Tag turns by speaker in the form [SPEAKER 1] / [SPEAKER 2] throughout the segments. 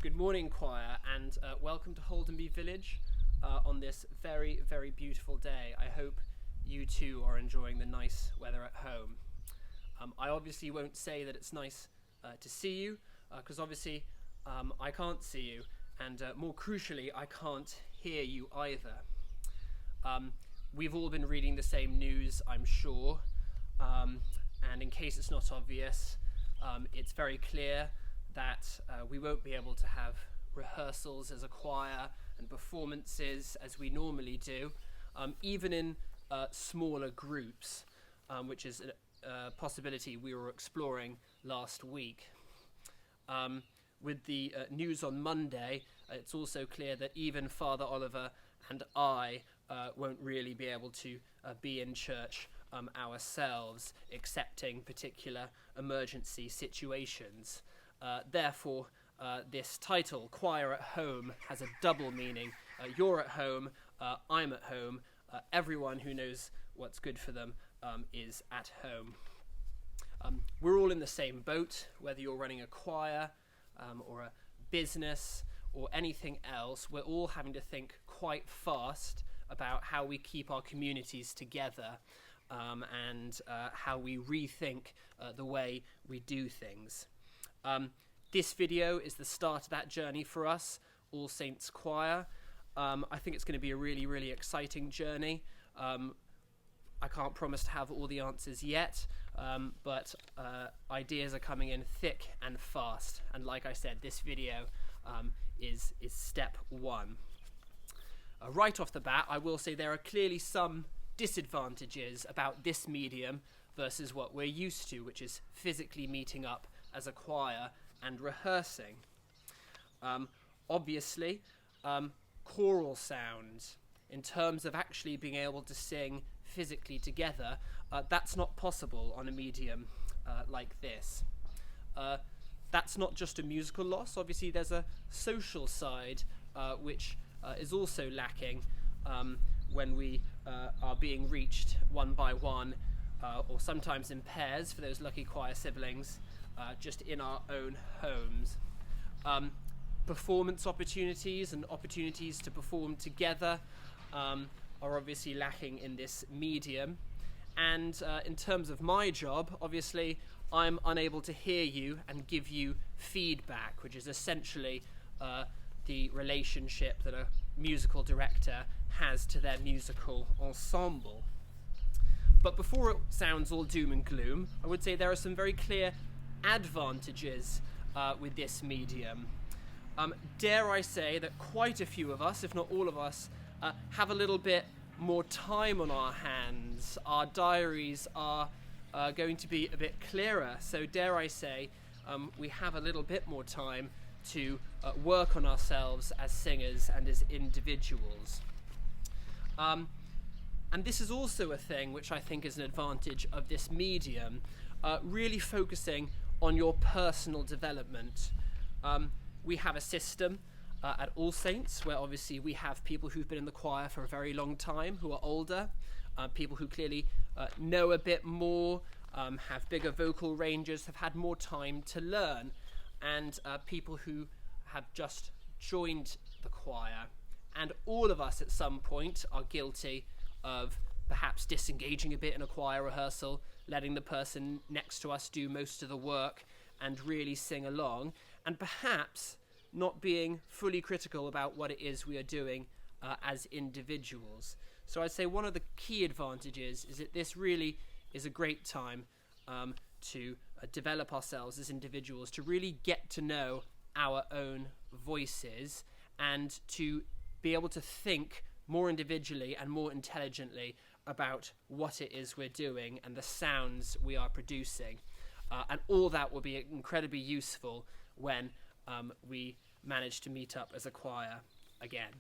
[SPEAKER 1] Good morning, choir, and welcome to Holdenby Village on this very, very beautiful day. I hope you too are enjoying the nice weather at home. I obviously won't say that it's nice to see you, because obviously I can't see you, and more crucially, I can't hear you either. We've all been reading the same news, I'm sure, and in case it's not obvious, it's very clear that we won't be able to have rehearsals as a choir and performances as we normally do, even in smaller groups, which is a possibility we were exploring last week. With the news on Monday, it's also clear that even Father Oliver and I won't really be able to be in church ourselves, excepting particular emergency situations. Therefore, this title, Choir at Home, has a double meaning. You're at home, I'm at home, everyone who knows what's good for them is at home. We're all in the same boat, whether you're running a choir or a business or anything else. We're all having to think quite fast about how we keep our communities together and how we rethink the way we do things. This video is the start of that journey for us, All Saints Choir. I think it's going to be a really, really exciting journey. I can't promise to have all the answers yet, but ideas are coming in thick and fast. And like I said, this video is step one. Right off the bat, I will say there are clearly some disadvantages about this medium versus what we're used to, which is physically meeting up as a choir and rehearsing. Obviously, choral sound, in terms of actually being able to sing physically together, that's not possible on a medium like this. That's not just a musical loss. Obviously, there's a social side which is also lacking when we are being reached one by one, or sometimes in pairs for those lucky choir siblings, just in our own homes. Performance opportunities and opportunities to perform together are obviously lacking in this medium. And in terms of my job, obviously, I'm unable to hear you and give you feedback, which is essentially the relationship that a musical director has to their musical ensemble. But before it sounds all doom and gloom, I would say there are some very clear advantages with this medium. Dare I say that quite a few of us, if not all of us, have a little bit more time on our hands. Our diaries are going to be a bit clearer, so dare I say we have a little bit more time to work on ourselves as singers and as individuals. And this is also a thing which I think is an advantage of this medium, really focusing on your personal development. We have a system at All Saints where obviously we have people who've been in the choir for a very long time, who are older, people who clearly know a bit more, have bigger vocal ranges, have had more time to learn, and people who have just joined the choir. And all of us at some point are guilty of perhaps disengaging a bit in a choir rehearsal, letting the person next to us do most of the work and really sing along, and perhaps not being fully critical about what it is we are doing as individuals. So I'd say one of the key advantages is that this really is a great time to develop ourselves as individuals, to really get to know our own voices and to be able to think more individually and more intelligently about what it is we're doing and the sounds we are producing. And all that will be incredibly useful when we manage to meet up as a choir again.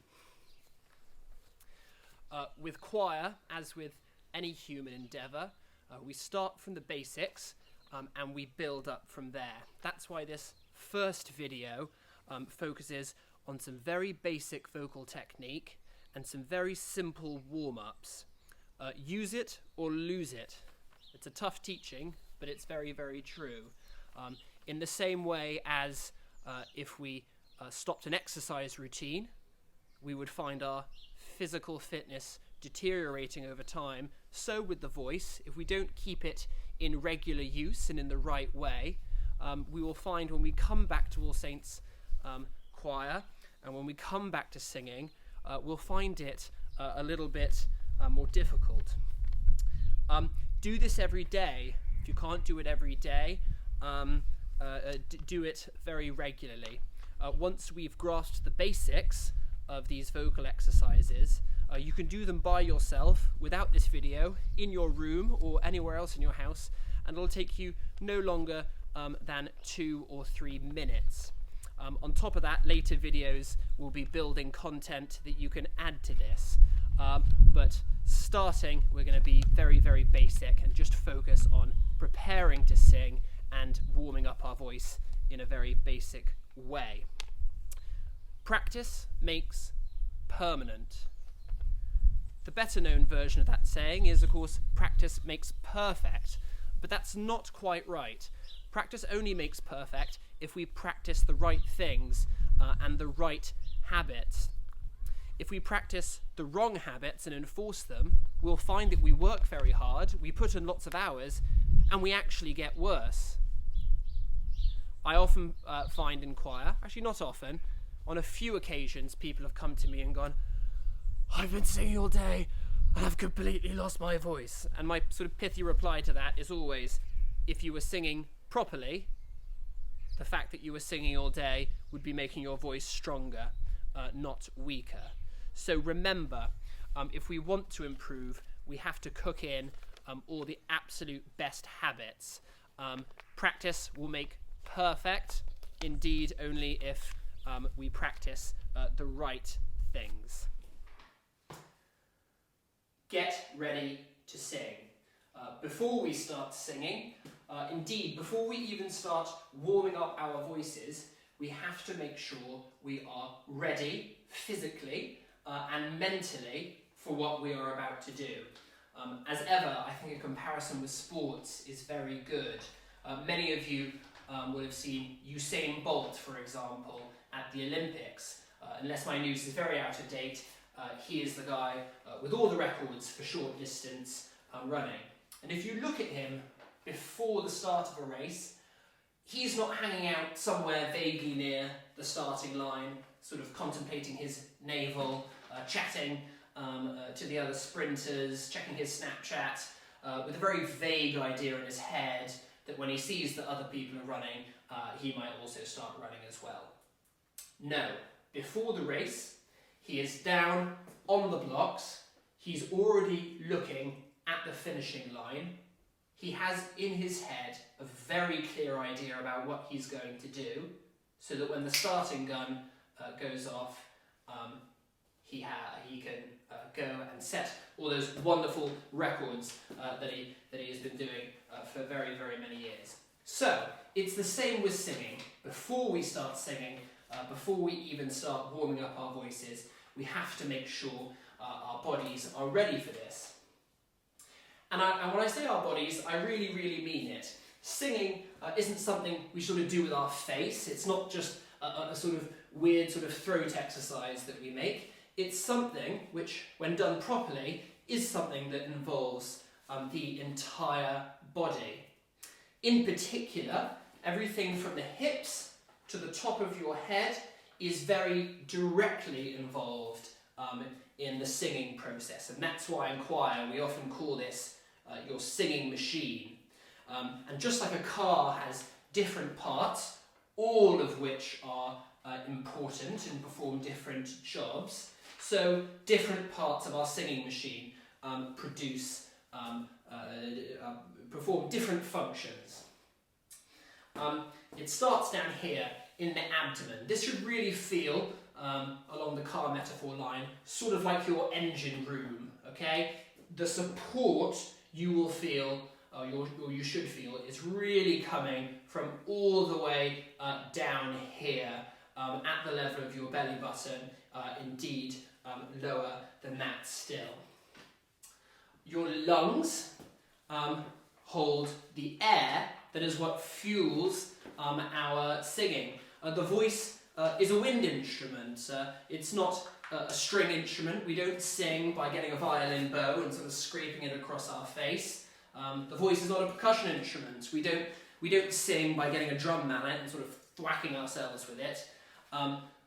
[SPEAKER 1] With choir, as with any human endeavour, we start from the basics and we build up from there. That's why this first video focuses on some very basic vocal technique and some very simple warm-ups. Use it or lose it. It's a tough teaching, but it's very, very true. In the same way as if we stopped an exercise routine, we would find our physical fitness deteriorating over time. So with the voice, if we don't keep it in regular use and in the right way, we will find when we come back to All Saints choir and when we come back to singing, we'll find it a little bit more difficult. Do this every day. If you can't do it every day, do it very regularly. Once we've grasped the basics of these vocal exercises, you can do them by yourself without this video in your room or anywhere else in your house, and it'll take you no longer than 2 or 3 minutes. On top of that, later videos will be building content that you can add to this. But starting, we're going to be very, very basic and just focus on preparing to sing and warming up our voice in a very basic way. Practice makes permanent. The better known version of that saying is, of course, practice makes perfect, but that's not quite right. Practice only makes perfect if we practice the right things and the right habits. If we practice the wrong habits and enforce them, we'll find that we work very hard, we put in lots of hours, and we actually get worse. I often find in choir, actually not often, on a few occasions people have come to me and gone, "I've been singing all day and I've completely lost my voice." And my sort of pithy reply to that is always, if you were singing properly, the fact that you were singing all day would be making your voice stronger, not weaker. So remember, if we want to improve, we have to cook in all the absolute best habits. Practice will make perfect, indeed only if we practice the right things. Get ready to sing. Before we start singing, indeed, before we even start warming up our voices, we have to make sure we are ready physically and mentally for what we are about to do. As ever, I think a comparison with sports is very good. Many of you will have seen Usain Bolt, for example, at the Olympics. Unless my news is very out of date, he is the guy with all the records for short distance running. And if you look at him before the start of a race, he's not hanging out somewhere vaguely near the starting line, sort of contemplating his navel, chatting to the other sprinters, checking his Snapchat, with a very vague idea in his head that when he sees that other people are running, he might also start running as well. No, before the race, he is down on the blocks, he's already looking at the finishing line, he has in his head a very clear idea about what he's going to do, so that when the starting gun goes off, he can go and set all those wonderful records that he has been doing for very, very many years. So, it's the same with singing. Before we start singing, before we even start warming up our voices, we have to make sure our bodies are ready for this. And when I say our bodies, I really, really mean it. Singing isn't something we sort of do with our face. It's not just a sort of weird sort of throat exercise that we make. It's something which, when done properly, is something that involves the entire body. In particular, everything from the hips to the top of your head is very directly involved in the singing process. And that's why in choir we often call this your singing machine. And just like a car has different parts, all of which are important and perform different jobs, so different parts of our singing machine perform different functions. It starts down here in the abdomen. This should really feel, along the car metaphor line, sort of like your engine room, okay? The support you will feel, or you should feel, is really coming from all the way down here, at the level of your belly button, indeed lower than that still. Your lungs hold the air that is what fuels our singing. The voice is a wind instrument. It's not a string instrument. We don't sing by getting a violin bow and sort of scraping it across our face. The voice is not a percussion instrument. We don't sing by getting a drum mallet and sort of thwacking ourselves with it.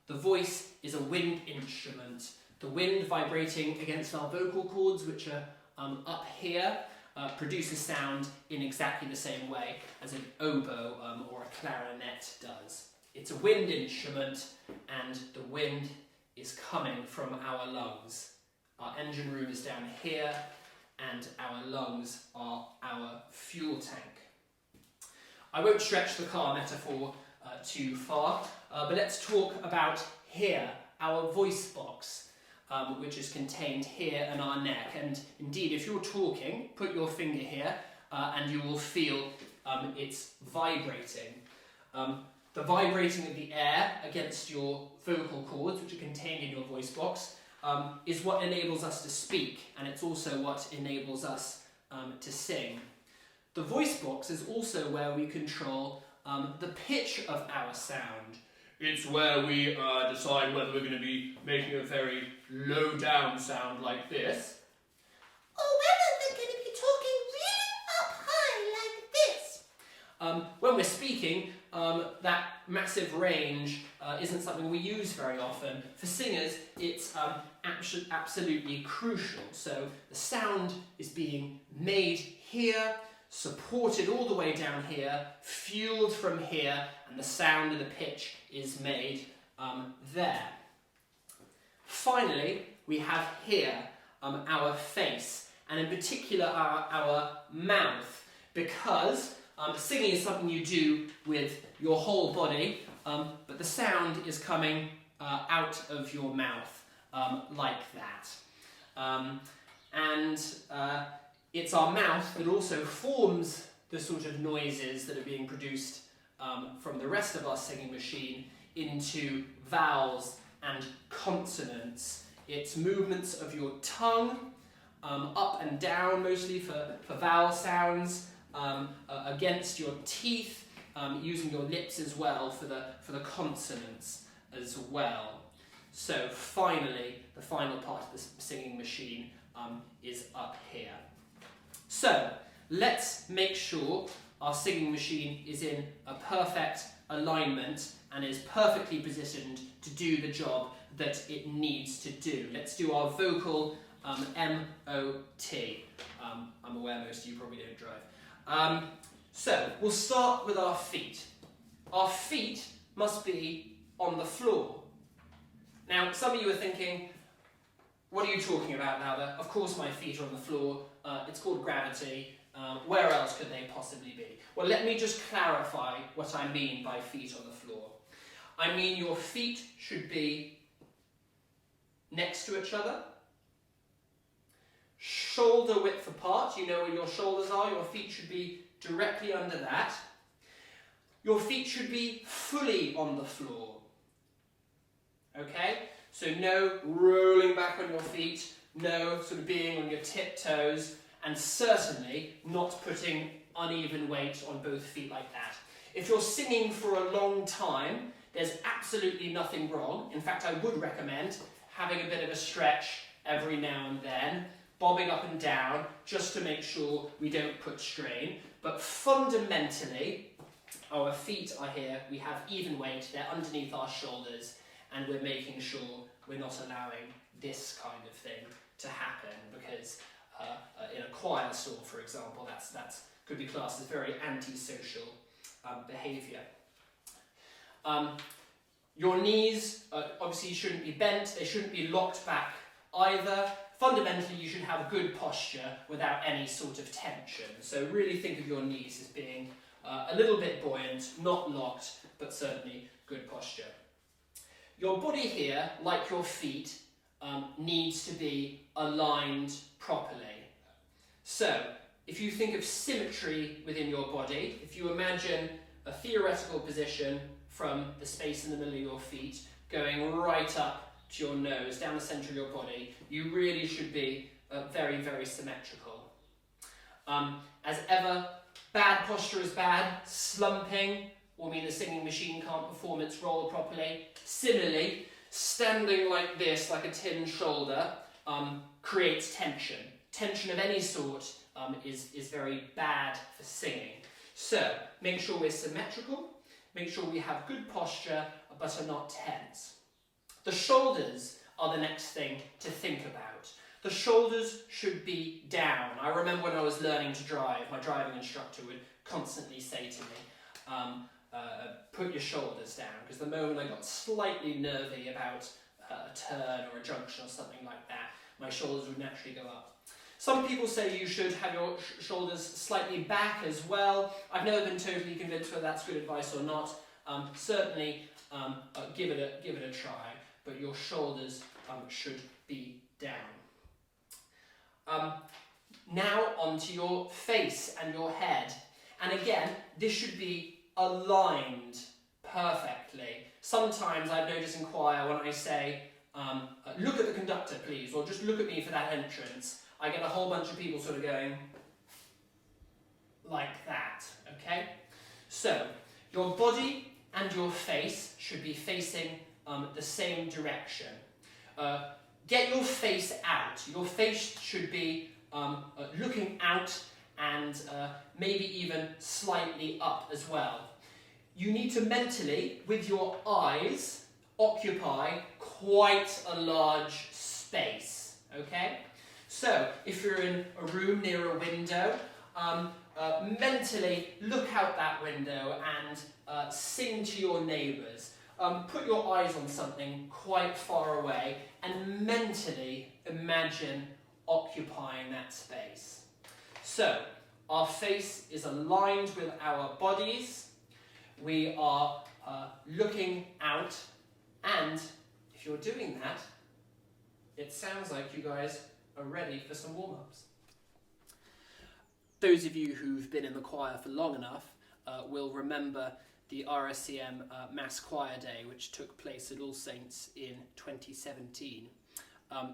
[SPEAKER 1] The voice is a wind instrument. The wind vibrating against our vocal cords, which are up here, produces sound in exactly the same way as an oboe or a clarinet does. It's a wind instrument, and the wind is coming from our lungs. Our engine room is down here, and our lungs are our fuel tank. I won't stretch the car metaphor too far, but let's talk about here, our voice box, which is contained here in our neck. And indeed, if you're talking, put your finger here, and you will feel it's vibrating. The vibrating of the air against your vocal cords, which are contained in your voice box, is what enables us to speak, and it's also what enables us to sing. The voice box is also where we control the pitch of our sound. It's where we decide whether we're going to be making a very low down sound like this, or whether we're going to be talking really up high like this. When we're speaking, that massive range isn't something we use very often. For singers, it's absolutely crucial. So the sound is being made here, supported all the way down here, fueled from here, and the sound and the pitch is made there. Finally, we have here our face, and in particular our mouth, because singing is something you do with your whole body, but the sound is coming out of your mouth like that. It's our mouth that also forms the sort of noises that are being produced from the rest of our singing machine into vowels and consonants. It's movements of your tongue, up and down mostly for vowel sounds, against your teeth, using your lips as well for the consonants as well. So finally, the final part of the singing machine is up here. So let's make sure our singing machine is in a perfect alignment and is perfectly positioned to do the job that it needs to do. Let's do our vocal M-O-T. I'm aware most of you probably don't drive. So we'll start with our feet. Our feet must be on the floor. Now, some of you are thinking, what are you talking about, Lowther? Of course my feet are on the floor. It's called gravity. Where else could they possibly be? Well, let me just clarify what I mean by feet on the floor. I mean your feet should be next to each other, shoulder width apart. You know where your shoulders are. Your feet should be directly under that. Your feet should be fully on the floor. Okay? So no rolling back on your feet, no sort of being on your tiptoes, and certainly not putting uneven weight on both feet like that. If you're singing for a long time, there's absolutely nothing wrong. In fact, I would recommend having a bit of a stretch every now and then, bobbing up and down, just to make sure we don't put strain. But fundamentally, our feet are here, we have even weight, they're underneath our shoulders, and we're making sure we're not allowing this kind of thing to happen, because in a choir stall, for example, that's could be classed as very antisocial behaviour. Your knees obviously shouldn't be bent, they shouldn't be locked back either. Fundamentally, you should have good posture without any sort of tension. So really think of your knees as being a little bit buoyant, not locked, but certainly good posture. Your body here, like your feet, needs to be aligned properly. So, if you think of symmetry within your body, if you imagine a theoretical position from the space in the middle of your feet, going right up to your nose, down the centre of your body, you really should be very, very symmetrical. As ever, bad posture is bad, slumping, or mean the singing machine can't perform its role properly. Similarly, standing like this, like a tin shoulder, creates tension. Tension of any sort is very bad for singing. So, make sure we're symmetrical, make sure we have good posture, but are not tense. The shoulders are the next thing to think about. The shoulders should be down. I remember when I was learning to drive, my driving instructor would constantly say to me, put your shoulders down, because the moment I got slightly nervy about a turn or a junction or something like that, my shoulders would naturally go up. Some people say you should have your shoulders slightly back as well. I've never been totally convinced whether that's good advice or not. Certainly give it a try, but your shoulders should be down. Now onto your face and your head. And again, this should be aligned perfectly. Sometimes I've noticed in choir when I say, look at the conductor please, or just look at me for that entrance, I get a whole bunch of people sort of going like that, okay? So, your body and your face should be facing the same direction. Get your face out. Your face should be looking out and maybe even slightly up as well. You need to mentally, with your eyes, occupy quite a large space, okay? So, if you're in a room near a window, mentally look out that window and sing to your neighbours. Put your eyes on something quite far away and mentally imagine occupying that space. So, our face is aligned with our bodies, we are looking out, and if you're doing that, it sounds like you guys are ready for some warm-ups. Those of you who've been in the choir for long enough will remember the RSCM Mass Choir Day, which took place at All Saints in 2017.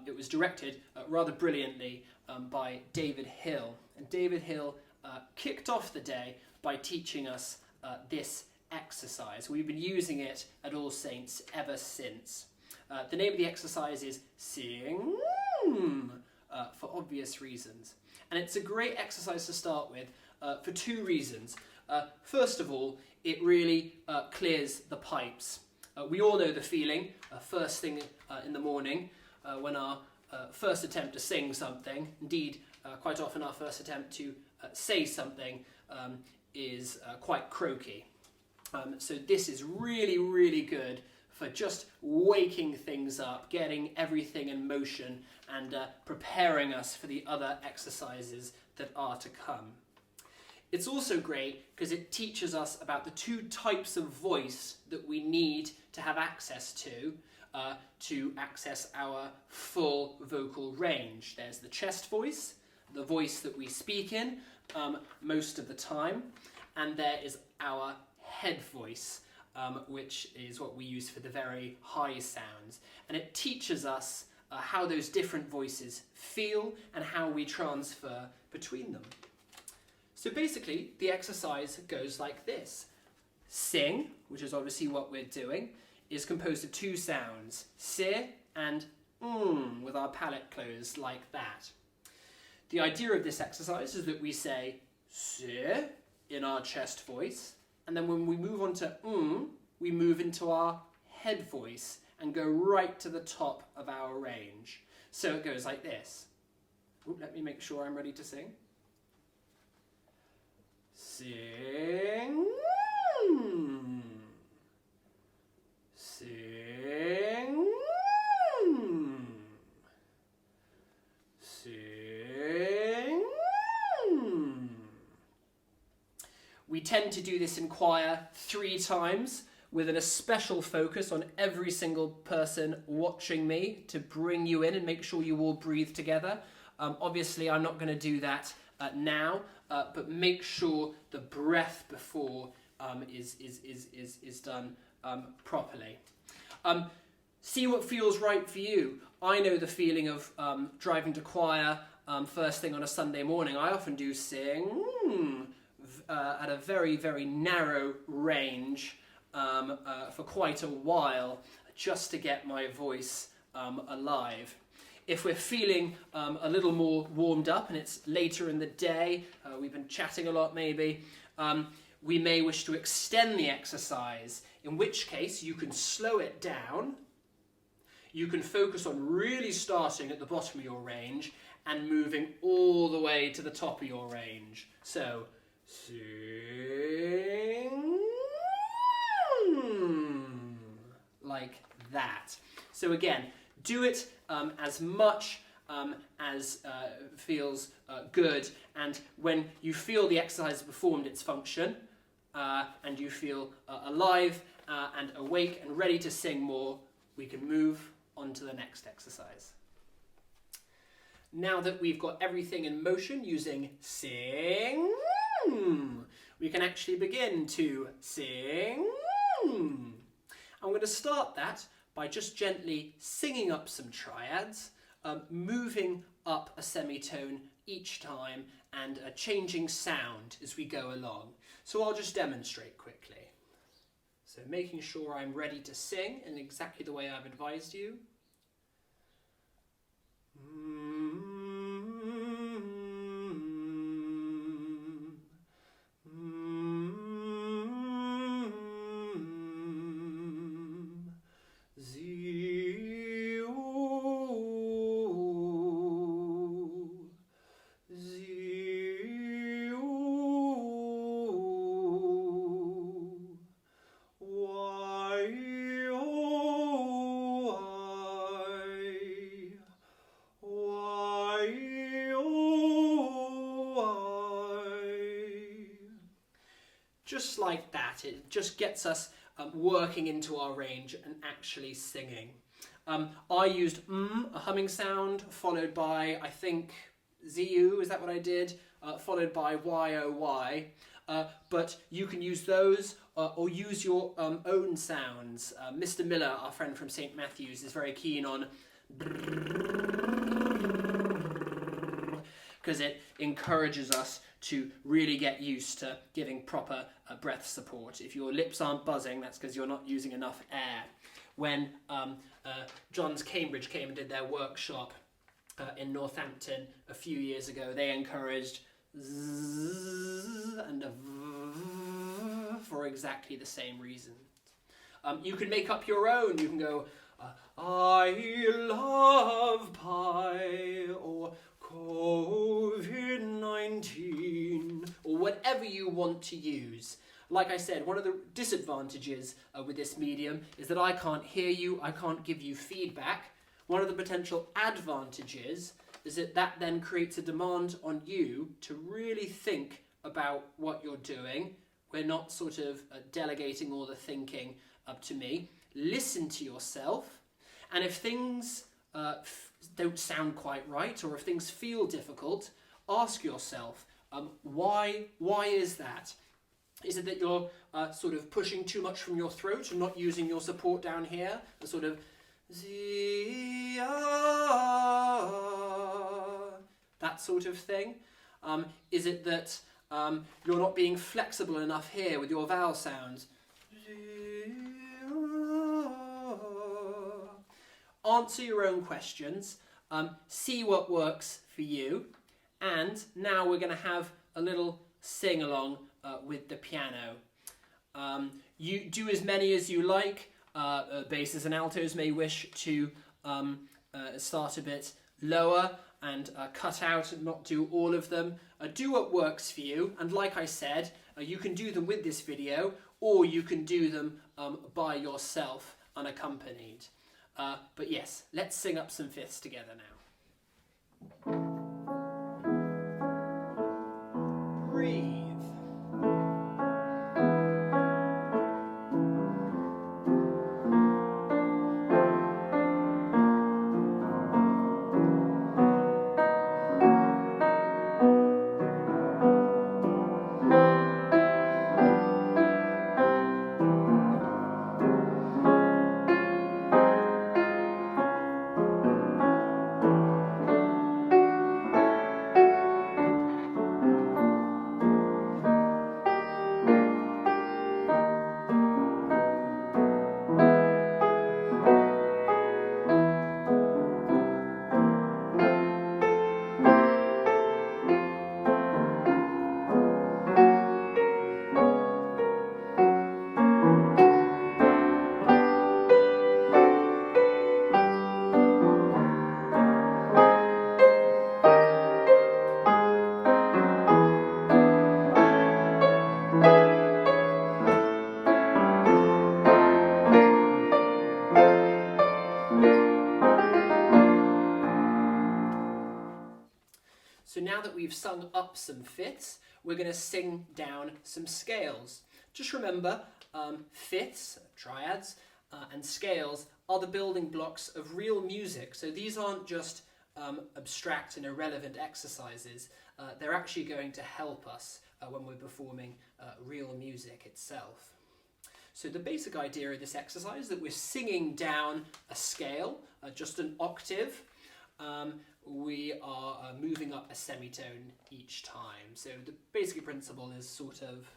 [SPEAKER 1] It was directed rather brilliantly by David Hill. And David Hill kicked off the day by teaching us this exercise. We've been using it at All Saints ever since. The name of the exercise is Sinnnnng, for obvious reasons. And it's a great exercise to start with for two reasons. First of all, it really clears the pipes. We all know the feeling, first thing in the morning, when our first attempt to sing something, indeed quite often our first attempt to say something is quite croaky. So this is really, really good for just waking things up, getting everything in motion and preparing us for the other exercises that are to come. It's also great because it teaches us about the two types of voice that we need to have access to access our full vocal range. There's the chest voice, the voice that we speak in most of the time, and there is our head voice, which is what we use for the very high sounds. And it teaches us how those different voices feel and how we transfer between them. So basically, the exercise goes like this. Sing, which is obviously what we're doing, is composed of two sounds, si and with our palate closed like that. The idea of this exercise is that we say si in our chest voice, and then when we move on to we move into our head voice and go right to the top of our range. So it goes like this. Let me make sure I'm ready to sing. Sing, sing, sing. We tend to do this in choir 3 times with an especial focus on every single person watching me to bring you in and make sure you all breathe together. Obviously, I'm not going to do that now, but make sure the breath before is done properly. See what feels right for you. I know the feeling of driving to choir first thing on a Sunday morning. I often do sing at a very, very narrow range for quite a while just to get my voice alive. If we're feeling a little more warmed up and it's later in the day, we've been chatting a lot maybe, we may wish to extend the exercise, in which case you can slow it down. You can focus on really starting at the bottom of your range and moving all the way to the top of your range. So, sing like that. So again, do it as much as feels good, and when you feel the exercise has performed its function and you feel alive and awake and ready to sing more, we can move on to the next exercise. Now that we've got everything in motion using sing, we can actually begin to sing. I'm going to start that by just gently singing up some triads, moving up a semitone each time and changing sound as we go along. So I'll just demonstrate quickly. So making sure I'm ready to sing in exactly the way I've advised you. Just like that, it just gets us working into our range and actually singing. I used a humming sound, followed by, I think, ZU, is that what I did? Followed by YOY. But you can use those or use your own sounds. Mr. Miller, our friend from St. Matthew's, is very keen on because it encourages us to really get used to giving proper breath support. If your lips aren't buzzing, that's because you're not using enough air. When John's Cambridge came and did their workshop in Northampton a few years ago, they encouraged zzz and a v for exactly the same reason. You can make up your own. You can go, I love pie, or COVID-19, or whatever you want to use. Like I said, one of the disadvantages with this medium is that I can't hear you, I can't give you feedback. One of the potential advantages is that that then creates a demand on you to really think about what you're doing. We're not sort of delegating all the thinking up to me. Listen to yourself, and if things don't sound quite right, or if things feel difficult, ask yourself, why is that? Is it that you're sort of pushing too much from your throat and not using your support down here? The sort of that sort of thing? Is it that you're not being flexible enough here with your vowel sounds? Answer your own questions, see what works for you, and now we're going to have a little sing-along with the piano. You do as many as you like. Basses and altos may wish to start a bit lower and cut out and not do all of them. Do what works for you, and like I said, you can do them with this video, or you can do them by yourself unaccompanied. But yes, let's sing up some fifths together now. Breathe. now that we've sung up some fifths, we're going to sing down some scales. Just remember, fifths, triads, and scales are the building blocks of real music. So these aren't just abstract and irrelevant exercises. They're actually going to help us when we're performing real music itself. So the basic idea of this exercise is that we're singing down a scale, just an octave. We are moving up a semitone each time. So the basic principle is sort of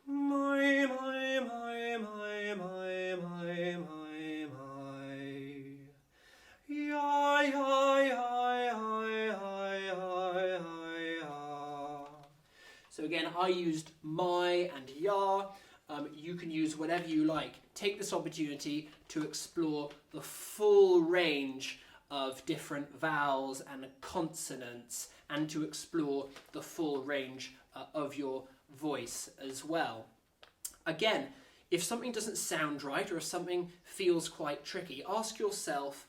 [SPEAKER 1] my, ya, ya, ya, ya, ya, ya. So again, I used my and ya. You can use whatever you like. Take this opportunity to explore the full range of different vowels and consonants, and to explore the full range of your voice as well. Again, if something doesn't sound right or if something feels quite tricky, ask yourself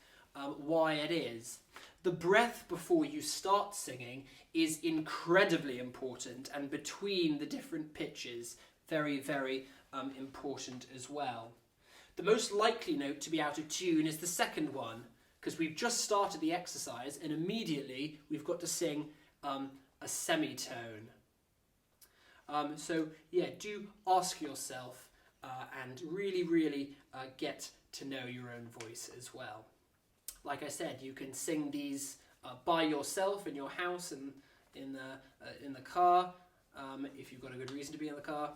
[SPEAKER 1] why it is. The breath before you start singing is incredibly important, and between the different pitches, very, very important as well. The most likely note to be out of tune is the second one, because we've just started the exercise and immediately we've got to sing a semitone. So yeah, do ask yourself and really get to know your own voice as well. Like I said, you can sing these by yourself in your house and in the car, if you've got a good reason to be in the car,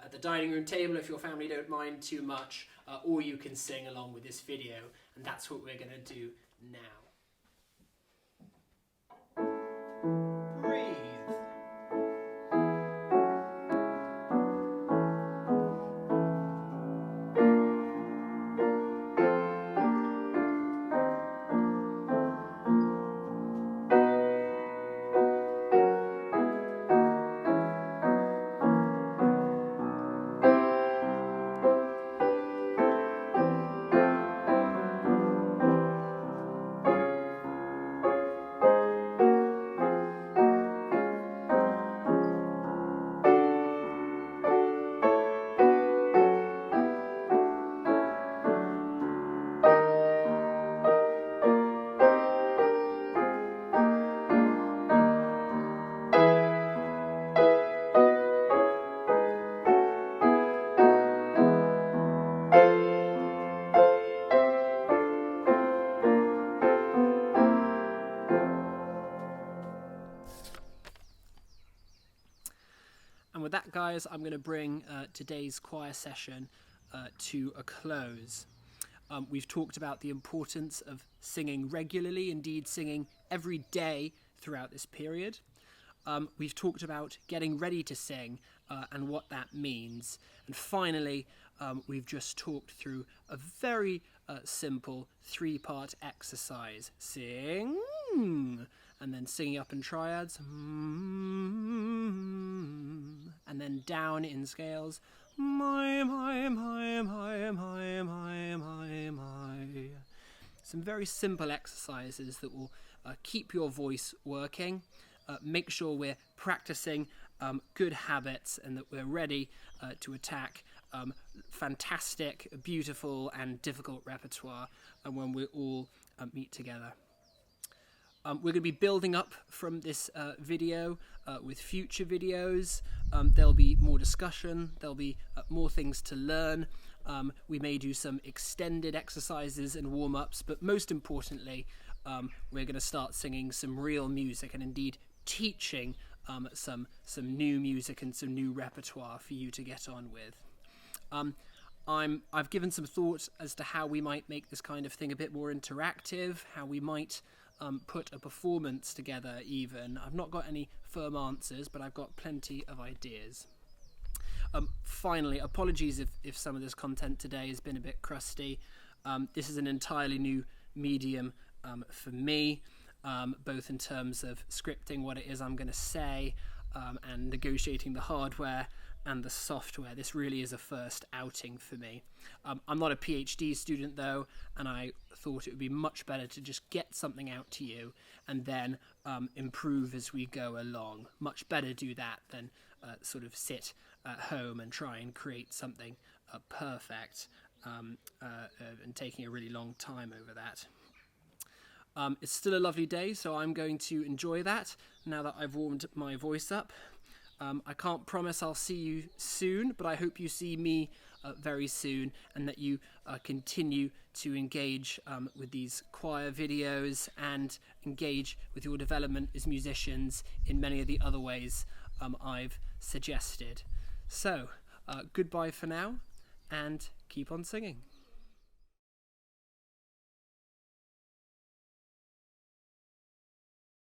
[SPEAKER 1] at the dining room table if your family don't mind too much, or you can sing along with this video, and that's what we're going to do now. Breathe. And with that, guys, I'm going to bring today's choir session to a close. We've talked about the importance of singing regularly, indeed singing every day throughout this period. We've talked about getting ready to sing and what that means. And finally, we've just talked through a very simple three-part exercise. Sing, and then singing up in triads, and then down in scales, my. Some very simple exercises that will keep your voice working, make sure we're practicing good habits, and that we're ready to attack fantastic, beautiful and difficult repertoire when we all meet together. We're going to be building up from this video with future videos. There'll be more discussion, there'll be more things to learn. We may do some extended exercises and warm-ups, but most importantly, we're going to start singing some real music and indeed teaching some new music and some new repertoire for you to get on with. I've given some thought as to how we might make this kind of thing a bit more interactive, how we might put a performance together even. I've not got any firm answers, but I've got plenty of ideas. Finally, apologies if some of this content today has been a bit crusty. This is an entirely new medium for me, both in terms of scripting what it is I'm going to say and negotiating the hardware and the software. This really is a first outing for me. I'm not a PhD student though, and I thought it would be much better to just get something out to you and then improve as we go along. Much better do that than sort of sit at home and try and create something perfect and taking a really long time over that. It's still a lovely day, so I'm going to enjoy that now that I've warmed my voice up. I can't promise I'll see you soon, but I hope you see me very soon, and that you continue to engage with these choir videos and engage with your development as musicians in many of the other ways I've suggested. So, goodbye for now, and keep on singing.